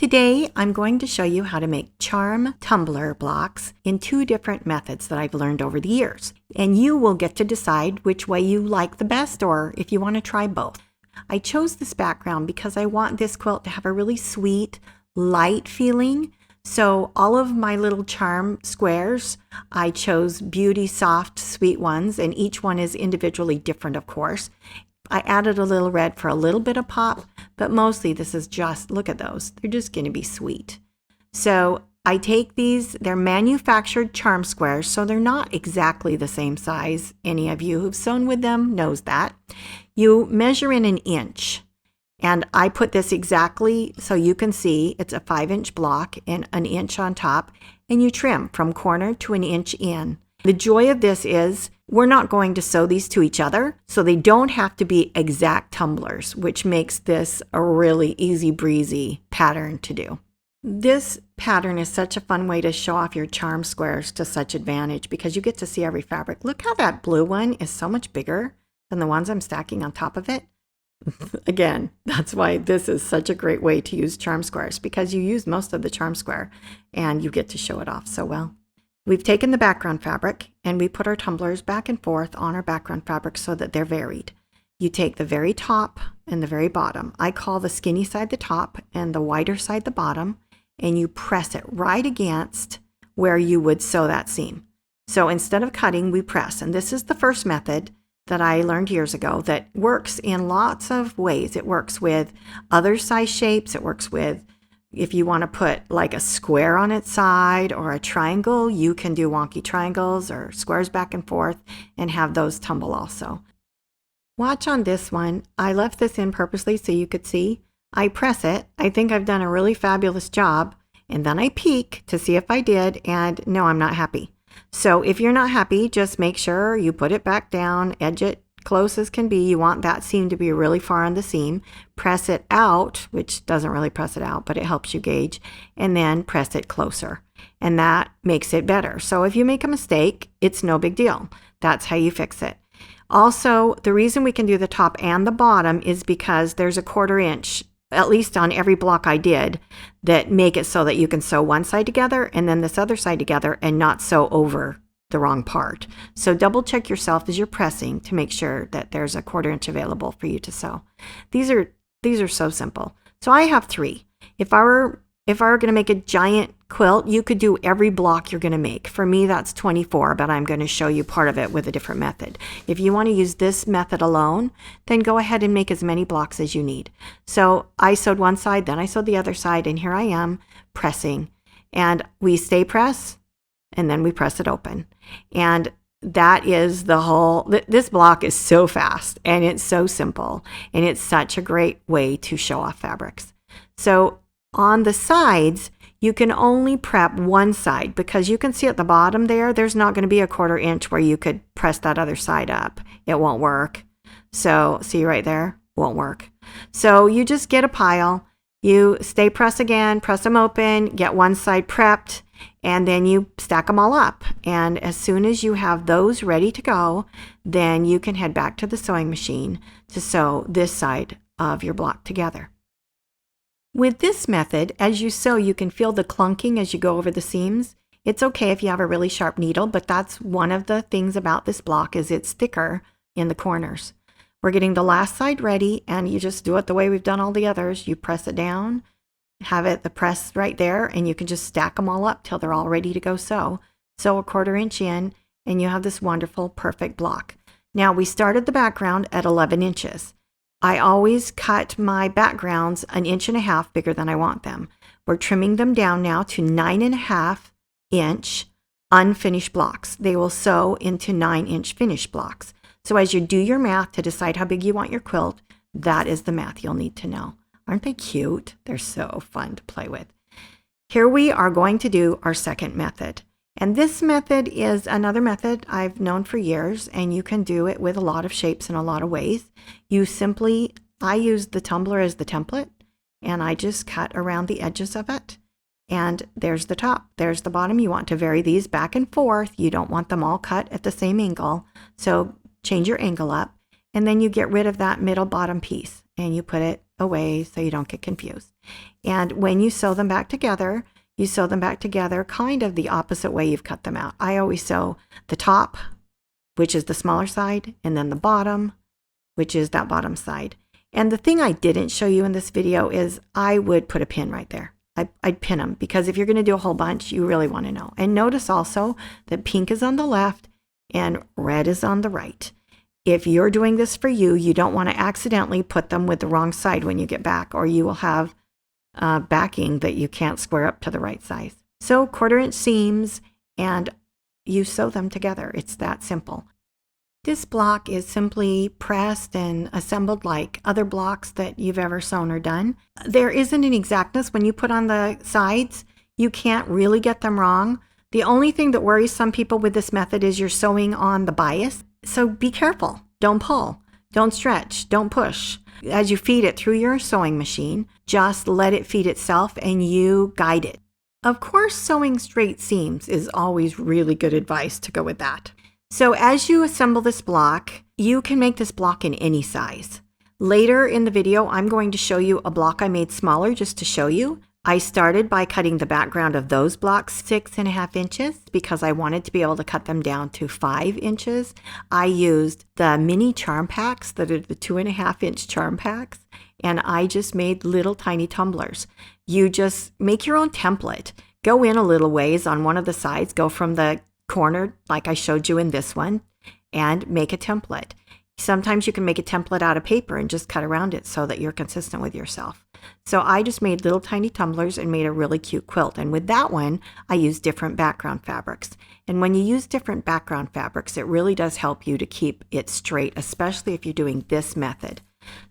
Today, I'm going to show you how to make charm tumbler blocks in 2 different methods that I've learned over the years. And you will get to decide which way you like the best or if you want to try both. I chose this background because I want this quilt to have a really sweet, light feeling. So all of my little charm squares, I chose beauty, soft, sweet ones, and each one is individually different, of course. I added a little red for a little bit of pop, but mostly this is just, look at those. They're just going to be sweet. So I take these, they're manufactured charm squares, so they're not exactly the same size. Any of you who've sewn with them knows that. You measure in an inch, and I put this exactly so you can see it's a 5-inch block and an inch on top, and you trim from corner to an inch in. The joy of this is we're not going to sew these to each other, so they don't have to be exact tumblers, which makes this a really easy breezy pattern to do. This pattern is such a fun way to show off your charm squares to such advantage because you get to see every fabric. Look how that blue one is so much bigger than the ones I'm stacking on top of it. Again, that's why this is such a great way to use charm squares, because you use most of the charm square and you get to show it off so well. We've taken the background fabric and we put our tumblers back and forth on our background fabric so that they're varied. You take the very top and the very bottom. I call the skinny side the top and the wider side the bottom, and you press it right against where you would sew that seam. So instead of cutting, we press. And this is the first method that I learned years ago that works in lots of ways. It works with other size shapes. It works with, if you want to put like a square on its side or a triangle, you can do wonky triangles or squares back and forth and have those tumble also. Watch on this one. I left this in purposely so you could see. I press it. I think I've done a really fabulous job. And then I peek to see if I did, and no, I'm not happy. So if you're not happy, just make sure you put it back down, edge it close as can be. You want that seam to be really far on the seam. Press it out, which doesn't really press it out, but it helps you gauge, and then press it closer. And that makes it better. So if you make a mistake, it's no big deal. That's how you fix it. Also, the reason we can do the top and the bottom is because there's a 1/4 inch, at least on every block I did, that make it so that you can sew one side together and then this other side together and not sew over the wrong part. So double check yourself as you're pressing to make sure that there's a 1/4 inch available for you to sew. These are so simple. So I have 3. If I were going to make a giant quilt, you could do every block you're going to make. For me, that's 24, but I'm going to show you part of it with a different method. If you want to use this method alone, then go ahead and make as many blocks as you need. So I sewed one side, then I sewed the other side, and here I am pressing. And we stay press, and then we press it open. And that is the whole, this block is so fast, and it's so simple, and it's such a great way to show off fabrics. So on the sides, you can only prep one side because you can see at the bottom there's not going to be a 1/4 inch where you could press that other side up. It won't work. So see right there, won't work. So you just get a pile, you stay press again, press them open, get one side prepped, and then you stack them all up. And as soon as you have those ready to go, then you can head back to the sewing machine to sew this side of your block together. With this method, as you sew, you can feel the clunking as you go over the seams. It's okay if you have a really sharp needle, but that's one of the things about this block is it's thicker in the corners. We're getting the last side ready, and you just do it the way we've done all the others. You press it down, have it the press right there, and you can just stack them all up till they're all ready to go sew. Sew a 1/4 inch in, and you have this wonderful, perfect block. Now, we started the background at 11 inches. I always cut my backgrounds 1.5 inches bigger than I want them. We're trimming them down now to 9.5 inch unfinished blocks. They will sew into 9-inch finished blocks. So as you do your math to decide how big you want your quilt, that is the math you'll need to know. Aren't they cute? They're so fun to play with. Here we are going to do our second method. And this method is another method I've known for years, and you can do it with a lot of shapes in a lot of ways. I use the tumbler as the template, and I just cut around the edges of it. And there's the top, there's the bottom. You want to vary these back and forth. You don't want them all cut at the same angle. So change your angle up, and then you get rid of that middle bottom piece, and you put it away so you don't get confused. And when you sew them back together, you sew them back together kind of the opposite way you've cut them out. I always sew the top, which is the smaller side, and then the bottom, which is that bottom side. And the thing I didn't show you in this video is I would put a pin right there. I'd pin them, because if you're going to do a whole bunch, you really want to know. And notice also that pink is on the left and red is on the right. If you're doing this for you, you don't want to accidentally put them with the wrong side when you get back, or you will have backing that you can't square up to the right size. So 1/4 inch seams, and you sew them together. It's that simple. This block is simply pressed and assembled like other blocks that you've ever sewn or done. There isn't an exactness when you put on the sides. You can't really get them wrong. The only thing that worries some people with this method is you're sewing on the bias. So be careful. Don't pull. Don't stretch. Don't push. As you feed it through your sewing machine, just let it feed itself and you guide it. Of course, sewing straight seams is always really good advice to go with that. So as you assemble this block, you can make this block in any size. Later in the video, I'm going to show you a block I made smaller just to show you. I started by cutting the background of those blocks 6.5 inches because I wanted to be able to cut them down to 5 inches. I used the mini charm packs that are the 2.5 inch charm packs, and I just made little tiny tumblers. You just make your own template. Go in a little ways on one of the sides, go from the corner like I showed you in this one, and make a template. Sometimes you can make a template out of paper and just cut around it so that you're consistent with yourself. So I just made little tiny tumblers and made a really cute quilt. And with that one, I used different background fabrics. And when you use different background fabrics, it really does help you to keep it straight, especially if you're doing this method.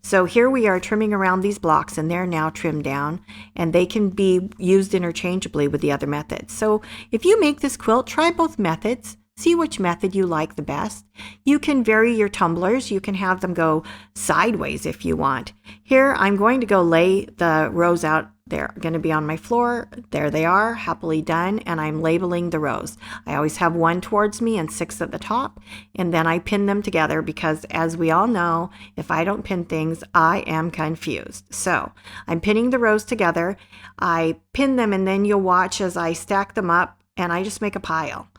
So here we are trimming around these blocks, and they're now trimmed down, and they can be used interchangeably with the other methods. So if you make this quilt, try both methods. See which method you like the best. You can vary your tumblers. You can have them go sideways if you want. Here, I'm going to go lay the rows out. They're going to be on my floor. There they are, happily done, and I'm labeling the rows. I always have 1 towards me and 6 at the top, and then I pin them together because, as we all know, if I don't pin things, I am confused. So I'm pinning the rows together. I pin them, and then you'll watch as I stack them up, and I just make a pile.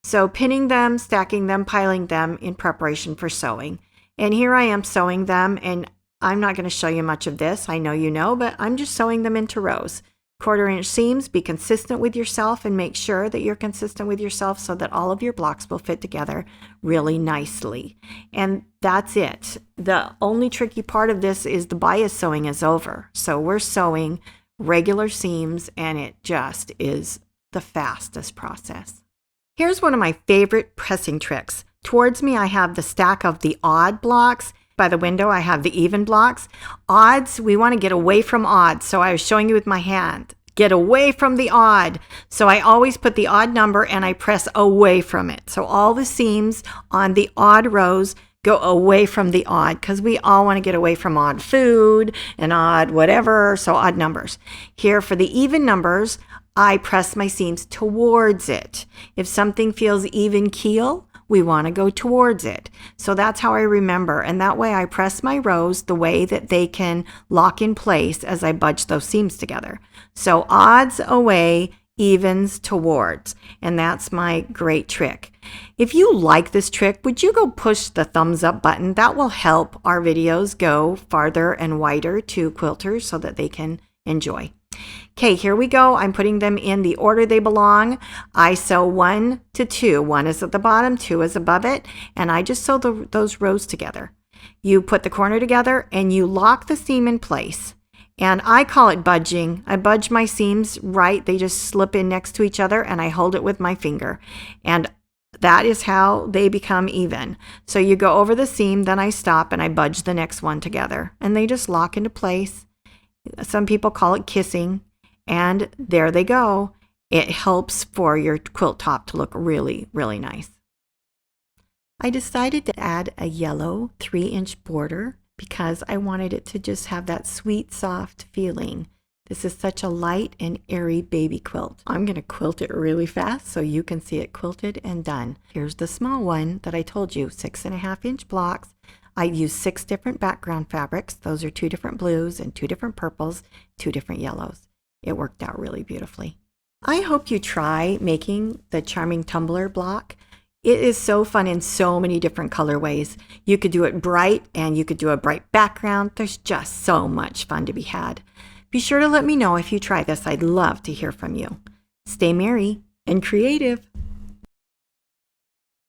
So pinning them, stacking them, piling them in preparation for sewing. And here I am sewing them, and I'm not going to show you much of this. I know you know, but I'm just sewing them into rows. 1/4 inch seams. Be consistent with yourself and make sure that you're consistent with yourself so that all of your blocks will fit together really nicely. And that's it. The only tricky part of this is the bias sewing is over. So we're sewing regular seams, and it just is the fastest process. Here's one of my favorite pressing tricks. Towards me, I have the stack of the odd blocks. By the window, I have the even blocks. Odds, we want to get away from odds. So I was showing you with my hand. Get away from the odd. So I always put the odd number and I press away from it. So all the seams on the odd rows go away from the odd, because we all want to get away from odd food and odd whatever, so odd numbers. Here for the even numbers, I press my seams towards it. If something feels even keel, we want to go towards it. So that's how I remember. And that way I press my rows the way that they can lock in place as I budge those seams together. So odds away, evens towards. And that's my great trick. If you like this trick, would you go push the thumbs up button? That will help our videos go farther and wider to quilters so that they can enjoy. Okay, here we go. I'm putting them in the order they belong. I sew 1 to 2. 1 is at the bottom, 2 is above it, and I just sew those rows together. You put the corner together and you lock the seam in place. And I call it budging. I budge my seams right. They just slip in next to each other, and I hold it with my finger. And that is how they become even. So you go over the seam, then I stop and I budge the next one together. And they just lock into place. Some people call it kissing. And there they go. It helps for your quilt top to look really, really nice. I decided to add a yellow 3-inch border because I wanted it to just have that sweet, soft feeling. This is such a light and airy baby quilt. I'm going to quilt it really fast so you can see it quilted and done. Here's the small one that I told you, 6.5-inch blocks. I used 6 different background fabrics. Those are 2 different blues and 2 different purples, 2 different yellows. It worked out really beautifully. I hope you try making the Charming Tumbler block. It is so fun in so many different colorways. You could do it bright and you could do a bright background. There's just so much fun to be had. Be sure to let me know if you try this. I'd love to hear from you. Stay merry and creative.